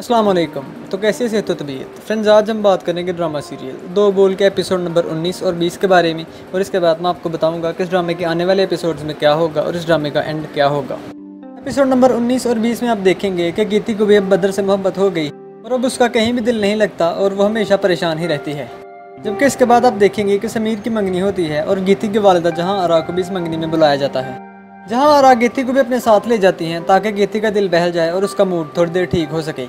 अस्सलाम वालेकुम। तो कैसे सेहत व तबीयत फ्रेंड्स, आज हम बात करेंगे ड्रामा सीरियल दो बोल के एपिसोड नंबर 19 और 20 के बारे में। और इसके बाद मैं आपको बताऊंगा कि इस ड्रामे के आने वाले एपिसोड्स में क्या होगा और इस ड्रामे का एंड क्या होगा। एपिसोड नंबर 19 और 20 में आप देखेंगे कि गीती को भी अब बदर से मोहब्बत हो गई और अब उसका कहीं भी दिल नहीं लगता और वो हमेशा परेशान ही रहती है। जबकि इसके बाद आप देखेंगे कि समीर की मंगनी होती है और गीती की वालिदा जहां आरा को भी इस मंगनी में बुलाया जाता है, जहां आरा गीती को भी अपने साथ ले जाती हैं ताकि गीती का दिल बहल जाए और उसका मूड थोड़ी देर ठीक हो सके।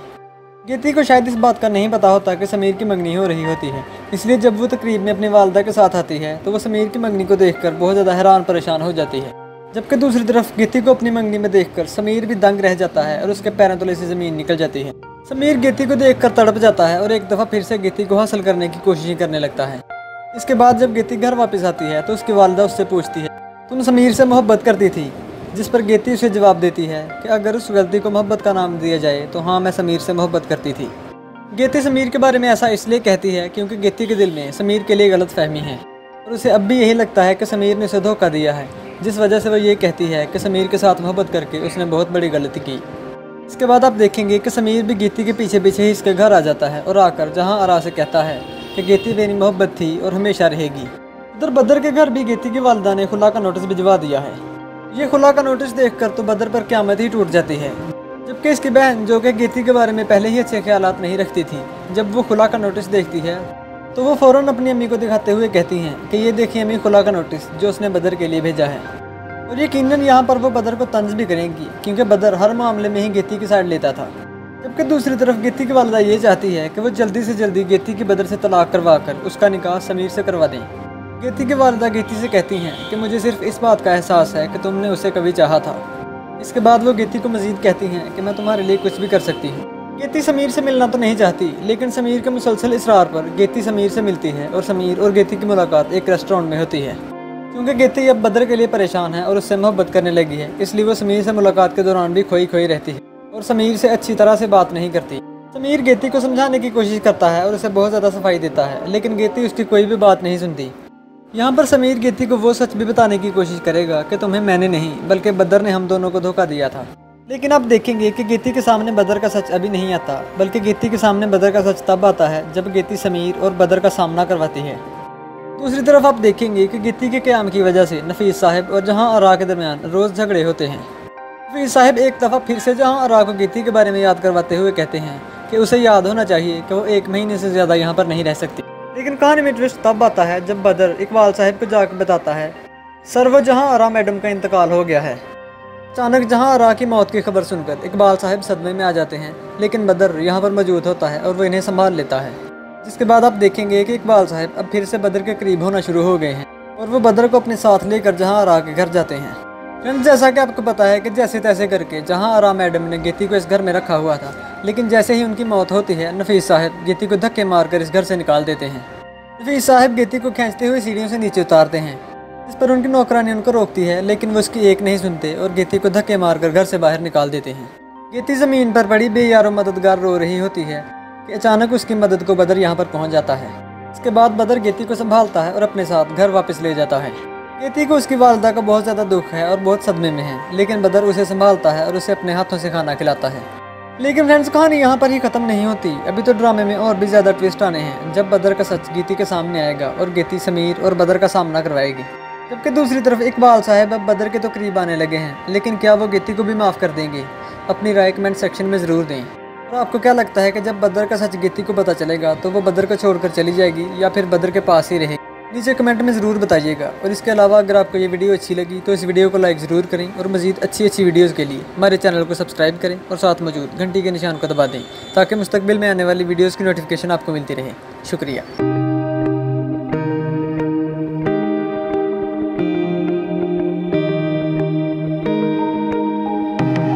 गीती को शायद इस बात का नहीं पता होता कि समीर की मंगनी हो रही होती है, इसलिए जब वो तकरीब में अपनी वालिदा के साथ आती है तो वो समीर की मंगनी को देखकर बहुत ज़्यादा हैरान परेशान हो जाती है। जबकि दूसरी तरफ गीती को अपनी मंगनी में देखकर समीर भी दंग रह जाता है और उसके पैरों तले से ज़मीन निकल जाती है। समीर गीती को देखकर तड़प जाता है और एक दफ़ा फिर से गीती को हासिल करने की कोशिश करने लगता है। इसके बाद जब गीती घर वापस आती है तो उसकी वालिदा उससे पूछती है, तुम समीर से मोहब्बत करती थी? जिस पर गीती उसे जवाब देती है कि अगर उस गलती को मोहब्बत का नाम दिया जाए तो हाँ, मैं समीर से मोहब्बत करती थी। गीती समीर के बारे में ऐसा इसलिए कहती है क्योंकि गीती के दिल में समीर के लिए गलत फहमी है और उसे अब भी यही लगता है कि समीर ने उसे धोखा दिया है, जिस वजह से वो ये कहती है कि समीर के साथ मोहब्बत करके उसने बहुत बड़ी गलती की। इसके बाद आप देखेंगे कि समीर भी गीती के पीछे पीछे ही इसके घर आ जाता है और आकर जहाँ आरा से कहता है कि गीती मेरी मोहब्बत थी और हमेशा रहेगी। उधर बदर के घर भी गीती की वालिदा ने खुला का नोटिस भिजवा दिया है। ये खुला का नोटिस देखकर तो बदर पर क़यामत ही टूट जाती है। जबकि इसकी बहन, जो कि गीती के बारे में पहले ही अच्छे ख्यालात नहीं रखती थी, जब वो खुला का नोटिस देखती है तो वो फ़ौरन अपनी अम्मी को दिखाते हुए कहती हैं कि ये देखिए अम्मी, खुला का नोटिस जो उसने बदर के लिए भेजा है। और यकीनन यहाँ पर वो बदर को तंज भी करेंगी क्योंकि बदर हर मामले में ही गीती की साइड लेता था। जबकि दूसरी तरफ गीती की वालिदा ये चाहती है कि वो जल्दी से जल्दी गीती की बदर से तलाक करवा कर उसका निकाह समीर से करवा दें। गीती की वालिदा गीती से कहती हैं कि मुझे सिर्फ इस बात का एहसास है कि तुमने उसे कभी चाहा था। इसके बाद वो गीती को मजीद कहती हैं कि मैं तुम्हारे लिए कुछ भी कर सकती हूँ। गीती समीर से मिलना तो नहीं चाहती, लेकिन समीर के मुसलसल इसरार पर गीती समीर से मिलती है और समीर और गीती की मुलाकात एक रेस्टोरेंट में होती है। क्योंकि गीती अब बदर के लिए परेशान है और उससे मोहब्बत करने लगी है, इसलिए वो समीर से मुलाकात के दौरान भी खोई खोई रहती है और समीर से अच्छी तरह से बात नहीं करती। समीर गीती को समझाने की कोशिश करता है और उसे बहुत ज़्यादा सफाई देता है, लेकिन गीती उसकी कोई भी बात नहीं सुनती। यहाँ पर समीर गीती को वो सच भी बताने की कोशिश करेगा कि तुम्हें मैंने नहीं बल्कि बदर ने हम दोनों को धोखा दिया था। लेकिन आप देखेंगे कि गीती के सामने बदर का सच अभी नहीं आता, बल्कि गीती के सामने बदर का सच तब आता है जब गीती समीर और बदर का सामना करवाती है। दूसरी तरफ आप देखेंगे कि गीती के क़याम की वजह से नफीस साहब और जहां आरा के दरमियान रोज़ झगड़े होते हैं। नफीस साहब एक दफ़ा फिर से जहां आरा को गीती के बारे में याद करवाते हुए कहते हैं कि उसे याद होना चाहिए कि वो 1 महीने से ज़्यादा यहाँ पर नहीं रह सकती। लेकिन कहानी में ट्विस्ट तब आता है जब बदर इकबाल साहब को जाकर बताता है, सर वो जहाँ आरा मैडम का इंतकाल हो गया है। अचानक जहाँ आरा की मौत की खबर सुनकर इकबाल साहब सदमे में आ जाते हैं, लेकिन बदर यहाँ पर मौजूद होता है और वो इन्हें संभाल लेता है। जिसके बाद आप देखेंगे कि इकबाल साहब अब फिर से बदर के करीब होना शुरू हो गए हैं और वो बदर को अपने साथ लेकर जहाँ आरा के घर जाते हैं। फ्रेंड्स, जैसा कि आपको पता है कि जैसे तैसे करके जहाँ आरा मैडम ने गीती को इस घर में रखा हुआ था, लेकिन जैसे ही उनकी मौत होती है नफीस साहब गीती को धक्के मारकर इस घर से निकाल देते हैं। नफीस साहब गीती को खींचते हुए सीढ़ियों से नीचे उतारते हैं। इस पर उनकी नौकरानी उनको रोकती है, लेकिन वो उसकी एक नहीं सुनते और गीती को धक्के मारकर घर से बाहर निकाल देते हैं। गीती ज़मीन पर पड़ी बेयारो मददगार रो रही होती है कि अचानक उसकी मदद को बदर यहाँ पर पहुँच जाता है। इसके बाद बदर गीती को संभालता है और अपने साथ घर वापस ले जाता है। गीती को उसकी वालिदा का बहुत ज़्यादा दुख है और बहुत सदमे में है, लेकिन बदर उसे संभालता है और उसे अपने हाथों से खाना खिलाता है। लेकिन फ्रेंड्स, कहानी यहाँ पर ही ख़त्म नहीं होती। अभी तो ड्रामे में और भी ज़्यादा ट्विस्ट आने हैं जब बदर का सच गीती के सामने आएगा और गीती समीर और बदर का सामना करवाएगी। जबकि दूसरी तरफ इकबाल साहब अब बदर के तो करीब आने लगे हैं, लेकिन क्या वो गीती को भी माफ़ कर देंगे? अपनी राय कमेंट सेक्शन में ज़रूर दें। और आपको क्या लगता है कि जब बदर का सच गीती को पता चलेगा तो वो बदर को छोड़कर चली जाएगी या फिर बदर के पास ही रहेगी? नीचे कमेंट में ज़रूर बताइएगा। और इसके अलावा अगर आपको ये वीडियो अच्छी लगी तो इस वीडियो को लाइक ज़रूर करें और मज़ीद अच्छी वीडियोज़ के लिए हमारे चैनल को सब्सक्राइब करें और साथ मौजूद घंटी के निशान को दबा दें ताकि मुस्तकबिल में आने वाली वीडियोज़ की नोटिफिकेशन आपको मिलती रहे। शुक्रिया।